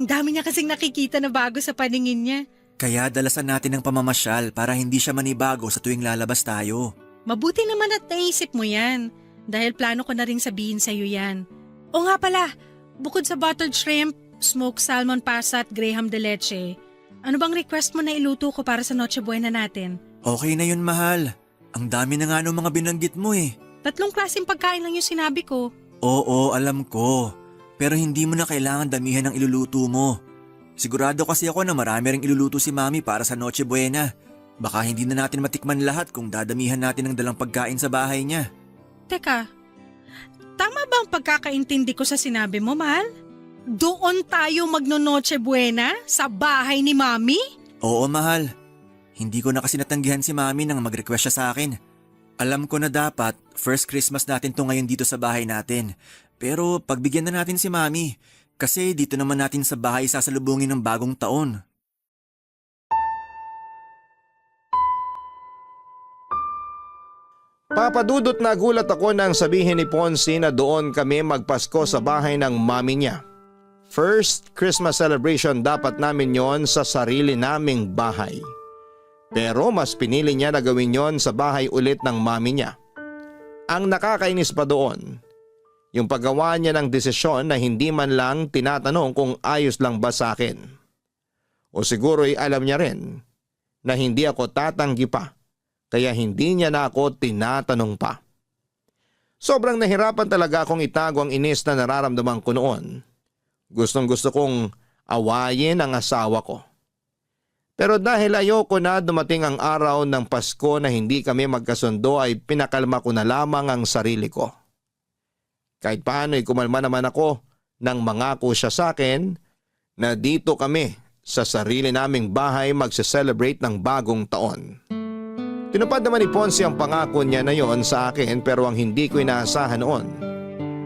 Ang dami niya kasing nakikita na bago sa paningin niya. Kaya dalasan natin ng pamamasyal para hindi siya manibago sa tuwing lalabas tayo. Mabuti naman at naisip mo yan. Dahil plano ko na rin sabihin sa'yo yan. O nga pala, bukod sa buttered shrimp, smoked salmon pasta at graham de leche, ano bang request mo na iluto ko para sa Noche Buena natin? Okay na yun, mahal. Ang dami na nga nung mga binanggit mo eh. 3 klaseng pagkain lang yung sinabi ko. Oo, alam ko. Pero hindi mo na kailangan damihan ng iluluto mo. Sigurado kasi ako na marami ring iluluto si Mami para sa Noche Buena. Baka hindi na natin matikman lahat kung dadamihan natin ng dalang pagkain sa bahay niya. Teka, tama ba ang pagkakaintindi ko sa sinabi mo, mahal? Doon tayo magno-Noche Buena sa bahay ni Mami? Oo, mahal. Hindi ko na kasi natanggihan si Mami nang mag-request siya sa akin. Alam ko na dapat first Christmas natin to ngayon dito sa bahay natin. Pero pagbigyan na natin si Mami kasi dito naman natin sa bahay sasalubungin ng bagong taon. Papadudot na gulat ako nang sabihin ni Ponce na doon kami magpasko sa bahay ng mami niya. First Christmas celebration dapat namin yon sa sarili naming bahay. Pero mas pinili niya na gawin yon sa bahay ulit ng mami niya. Ang nakakainis pa doon, yung paggawa niya ng desisyon na hindi man lang tinatanong kung ayos lang ba sa akin. O siguro'y alam niya rin na hindi ako tatanggi pa, kaya hindi niya na ako tinatanong pa. Sobrang nahirapan talaga akong itago ang inis na nararamdaman ko noon. Gustong gusto kong awayin ang asawa ko. Pero dahil ayoko na dumating ang araw ng Pasko na hindi kami magkasundo ay pinakalma ko na lamang ang sarili ko. Kahit paano ay kumalma naman ako nang mangako siya sa akin na dito kami sa sarili naming bahay magse-celebrate ng bagong taon. Tinupad naman ni Ponce ang pangako niya na yon sa akin pero ang hindi ko inaasahan noon,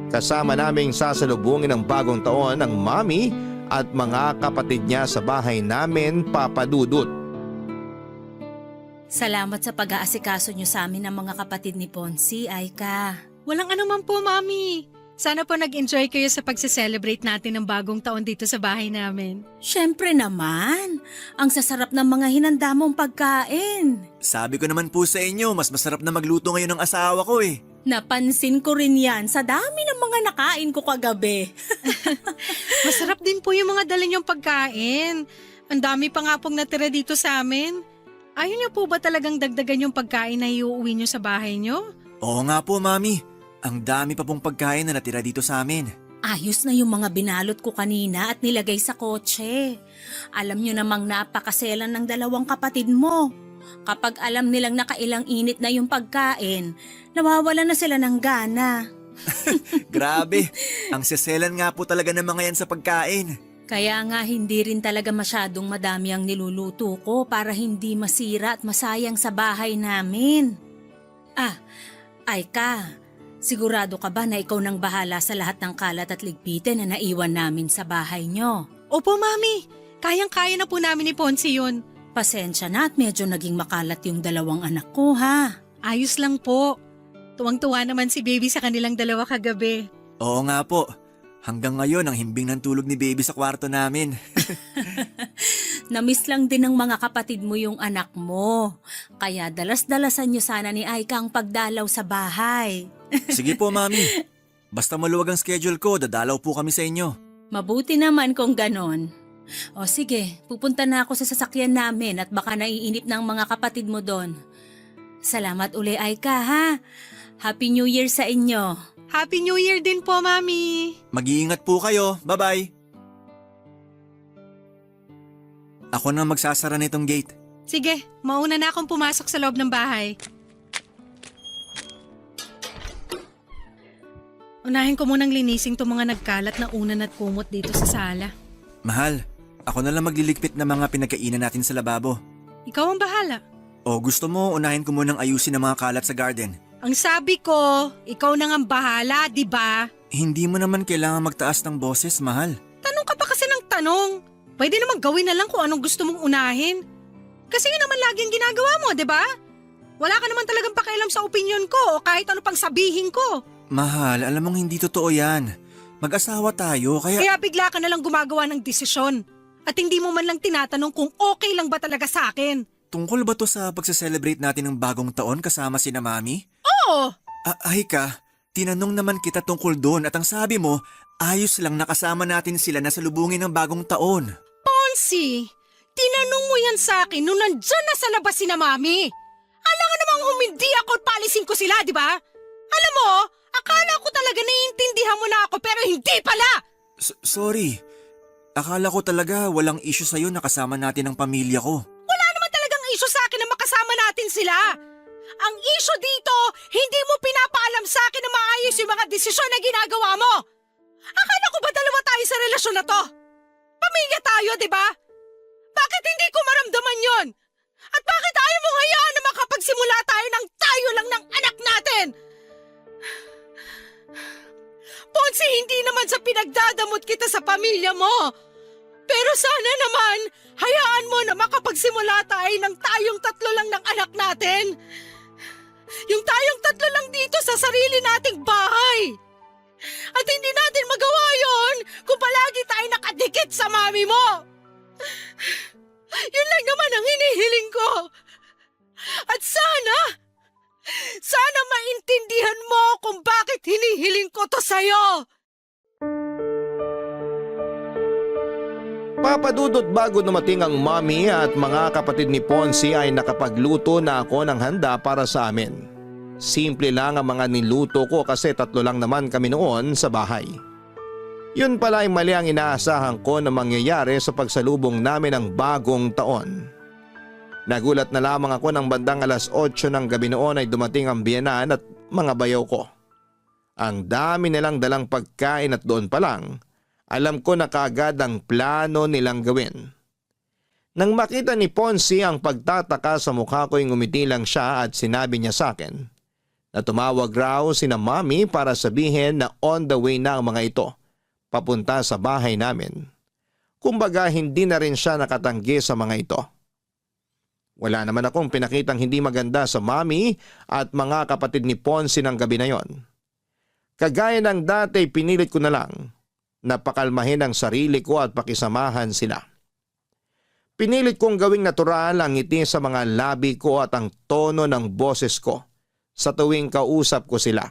kasama naming sasalubungin ng bagong taon ng mami at mga kapatid niya sa bahay namin, papadudot. Salamat sa pag-aasikaso niyo sa amin ng mga kapatid ni Ponce, Aika. Walang anuman po, Mami. Sana po nag-enjoy kayo sa pagse-celebrate natin ng bagong taon dito sa bahay namin. Siyempre naman, ang sasarap ng mga hinanda mong pagkain. Sabi ko naman po sa inyo, mas masarap na magluto ngayon ng asawa ko eh. Napansin ko rin yan sa dami ng mga nakain ko kagabi. Masarap din po yung mga dala niyong pagkain. Ang dami pa nga pong natira dito sa amin. Ayaw niyo po ba talagang dagdagan yung pagkain na iuuwi niyo sa bahay niyo? Oo nga po, Mami. Ang dami pa pong pagkain na natira dito sa amin. Ayos na yung mga binalot ko kanina at nilagay sa kotse. Alam niyo namang napakaselan ng 2 kapatid mo. Kapag alam nilang nakailang init na yung pagkain, nawawala na sila ng gana. Grabe, ang seselan nga po talaga ng mga yan sa pagkain. Kaya nga hindi rin talaga masyadong madami ang niluluto ko para hindi masira at masayang sa bahay namin. Aika, sigurado ka ba na ikaw nang bahala sa lahat ng kalat at ligpitin na naiwan namin sa bahay nyo? Opo, Mami. Kayang-kaya na po namin ni Ponzi yun. Pasensya na at medyo naging makalat yung dalawang anak ko ha. Ayos lang po. Tuwang-tuwa naman si baby sa kanilang dalawa kagabi. Oo nga po. Hanggang ngayon ang himbing ng tulog ni baby sa kwarto namin. Namiss lang din ng mga kapatid mo yung anak mo. Kaya dalas-dalasan niyo sana ni Aika ang pagdalaw sa bahay. Sige po, Mami. Basta maluwag ang schedule ko, dadalaw po kami sa inyo. Mabuti naman kung ganon. O sige, pupunta na ako sa sasakyan namin at baka naiinip ng mga kapatid mo doon. Salamat uli Aika ha. Happy New Year sa inyo. Happy New Year din po, Mami. Mag-iingat po kayo. Bye-bye. Ako na magsasara nitong gate. Sige, mauna na akong pumasok sa loob ng bahay. Unahin ko munang linisin itong mga nagkalat na unan at kumot dito sa sala. Mahal, ako na lang magliligpit ng mga pinagkainan natin sa lababo. Ikaw ang bahala. O gusto mo, unahin ko munang ayusin ang mga kalat sa garden. Ang sabi ko, ikaw na ang bahala, di ba? Hindi mo naman kailangan magtaas ng boses, mahal. Tanong ka pa kasi ng tanong. Pwede namang gawin na lang kung anong gusto mong unahin. Kasi yun naman lagi ang ginagawa mo, di ba? Wala ka naman talagang pakialam sa opinion ko o kahit ano pang sabihin ko. Mahal, alam mong hindi totoo yan. Mag-asawa tayo, kaya... Kaya bigla ka na lang gumagawa ng desisyon. At hindi mo man lang tinatanong kung okay lang ba talaga sa akin. Tungkol ba to sa pagse-celebrate natin ng bagong taon kasama sina Mami? Oo! Ay ka, tinanong naman kita tungkol doon at ang sabi mo, ayos lang nakasama natin sila na salubungin ng bagong taon. Ponzi, tinanong mo yan sa akin nung nandyan na sa labas si na Mami. Alangan namang humindi ako at palisin ko sila, di ba? Alam mo, akala ko talaga naiintindihan mo na ako pero hindi pala! Sorry, akala ko talaga walang issue sa'yo na kasama natin ang pamilya ko. Wala naman talagang issue sa akin na makasama natin sila. Ang issue dito, hindi mo pinapaalam sa akin na maayos yung mga desisyon na ginagawa mo. Akala ko ba dalawa tayo sa relasyon na to? Pamilya tayo, di ba? Bakit hindi ko maramdaman yon? At bakit ayaw mo hayaan na makapagsimula tayo ng tayo lang ng anak natin? Ponzi, hindi naman sa pinagdadamot kita sa pamilya mo. Pero sana naman, hayaan mo na makapagsimula tayo ng tayong tatlo lang ng anak natin. Yung tayong tatlo lang dito sa sarili nating bahay. At hindi natin magawa yon kung palagi tayo nakadikit sa mami mo. Yun lang naman ang hinihiling ko. At sana maintindihan mo kung bakit hinihiling ko to sa'yo. Papadudot bago dumating ang Mami at mga kapatid ni Ponzi ay nakapagluto na ako ng handa para sa amin. Simple lang ang mga niluto ko kasi tatlo lang naman kami noon sa bahay. Yun pala ay mali ang inaasahan ko na mangyayari sa pagsalubong namin ng bagong taon. Nagulat na lamang ako ng bandang 8:00 ng gabi noon ay dumating ang biyenan at mga bayaw ko. Ang dami nilang dalang pagkain at doon pa lang, alam ko na kaagad ang plano nilang gawin. Nang makita ni Ponzi ang pagtataka sa mukha ko ay ngumiti lang siya at sinabi niya sa akin na tumawag raw sina Mami para sabihin na on the way na ang mga ito papunta sa bahay namin. Kumbaga hindi na rin siya nakatanggi sa mga ito. Wala naman akong pinakitang hindi maganda sa Mami at mga kapatid ni Ponzi ng gabi na yon. Kagaya ng dati pinilit ko na lang na pakalmahin ang sarili ko at pakisamahan sila. Pinilit kong gawing natural ang ngiti sa mga labi ko at ang tono ng boses ko sa tuwing kausap ko sila.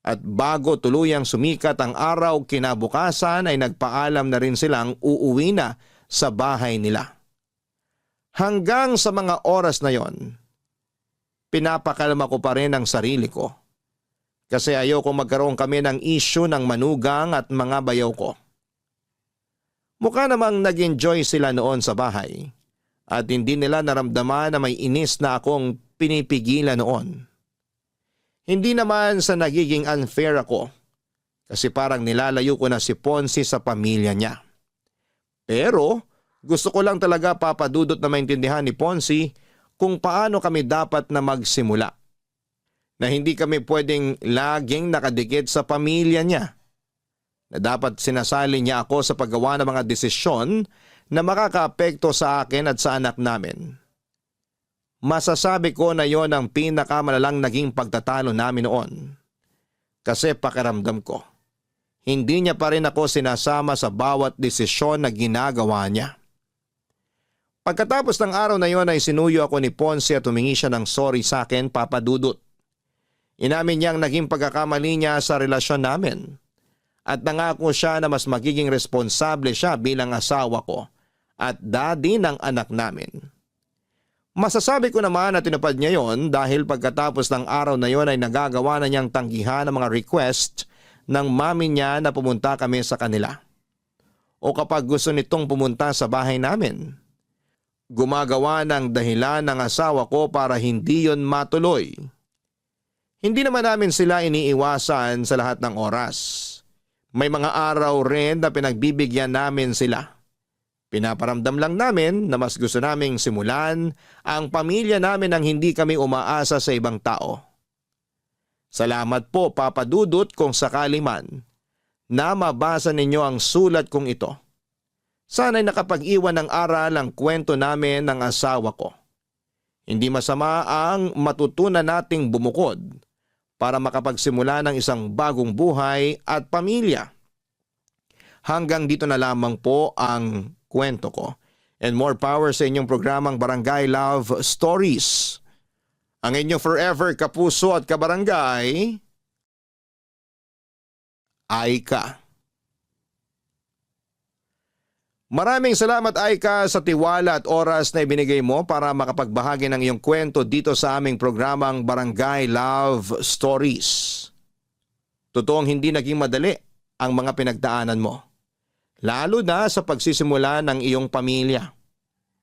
At bago tuluyang sumikat ang araw kinabukasan ay nagpaalam na rin silang uuwi na sa bahay nila. Hanggang sa mga oras na yon, pinapakalma ko pa rin ang sarili ko. Kasi ayoko magkaroon kami ng issue ng manugang at mga bayaw ko. Mukha namang nag-enjoy sila noon sa bahay at hindi nila naramdaman na may inis na akong pinipigilan noon. Hindi naman sa nagiging unfair ako kasi parang nilalayo ko na si Ponzi sa pamilya niya. Pero gusto ko lang talaga papadudot na maintindihan ni Ponzi kung paano kami dapat na magsimula. Na hindi kami pwedeng laging nakadikit sa pamilya niya. Na dapat sinasali niya ako sa paggawa ng mga desisyon na makakaapekto sa akin at sa anak namin. Masasabi ko na yon ang pinakamalalang naging pagtatalo namin noon. Kasi pakiramdam ko, hindi niya pa rin ako sinasama sa bawat desisyon na ginagawa niya. Pagkatapos ng araw na yon ay sinuyo ako ni Ponce at humingi siya ng sorry sa akin, Papa Dudut. Inamin niyang naging pagkakamali niya sa relasyon namin. At nangako siya na mas magiging responsable siya bilang asawa ko at daddy ng anak namin. Masasabi ko naman na tinupad niya yon dahil pagkatapos ng araw na yon ay nagagawa na niyang tanggihan ang mga request ng mami niya na pumunta kami sa kanila. O kapag gusto nitong pumunta sa bahay namin, gumagawa ng dahilan ng asawa ko para hindi yon matuloy. Hindi naman namin sila iniiwasan sa lahat ng oras. May mga araw rin na pinagbibigyan namin sila. Pinaparamdam lang namin na mas gusto naming simulan ang pamilya namin nang hindi kami umaasa sa ibang tao. Salamat po, Papa Dudut, kung sakali man na mabasa ninyo ang sulat kong ito. Sana'y nakapag-iwan ng aral ang kwento namin ng asawa ko. Hindi masama ang matutunan nating bumukod para makapagsimula ng isang bagong buhay at pamilya. Hanggang dito na lamang po ang kwento ko. And more power sa inyong programang Barangay Love Stories. Ang inyong forever kapuso at kabarangay, Aika. Maraming salamat, Aika, sa tiwala at oras na ibinigay mo para makapagbahagi ng iyong kwento dito sa aming programang Barangay Love Stories. Totoong hindi naging madali ang mga pinagdaanan mo, lalo na sa pagsisimula ng iyong pamilya.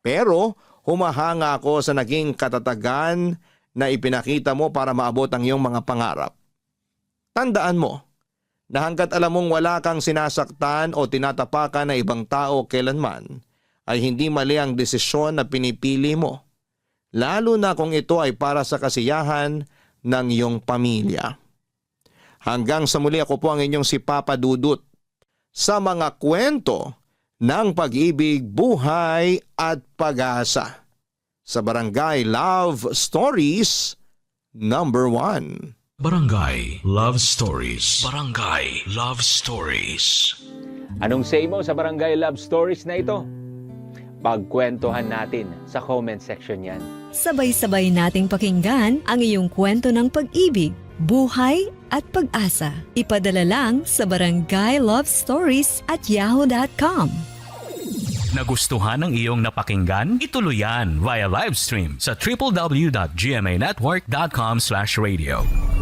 Pero humahanga ako sa naging katatagan na ipinakita mo para maabot ang iyong mga pangarap. Tandaan mo na hanggat alam mong wala kang sinasaktan o tinatapakan na ibang tao kailanman, ay hindi mali ang desisyon na pinipili mo, lalo na kung ito ay para sa kasiyahan ng iyong pamilya. Hanggang sa muli, ako po ang inyong si Papa Dudut sa mga kwento ng pag-ibig, buhay at pag-asa sa Barangay Love Stories number 1. Barangay Love Stories. Barangay Love Stories. Anong say mo sa Barangay Love Stories na ito? Pagkwentuhan natin sa comment section yan. Sabay-sabay nating pakinggan ang iyong kwento ng pag-ibig, buhay at pag-asa. Ipadala lang sa barangaylovestories@yahoo.com. Nagustuhan ng iyong napakinggan? Ituloy yan via live stream sa www.gmanetwork.com/radio.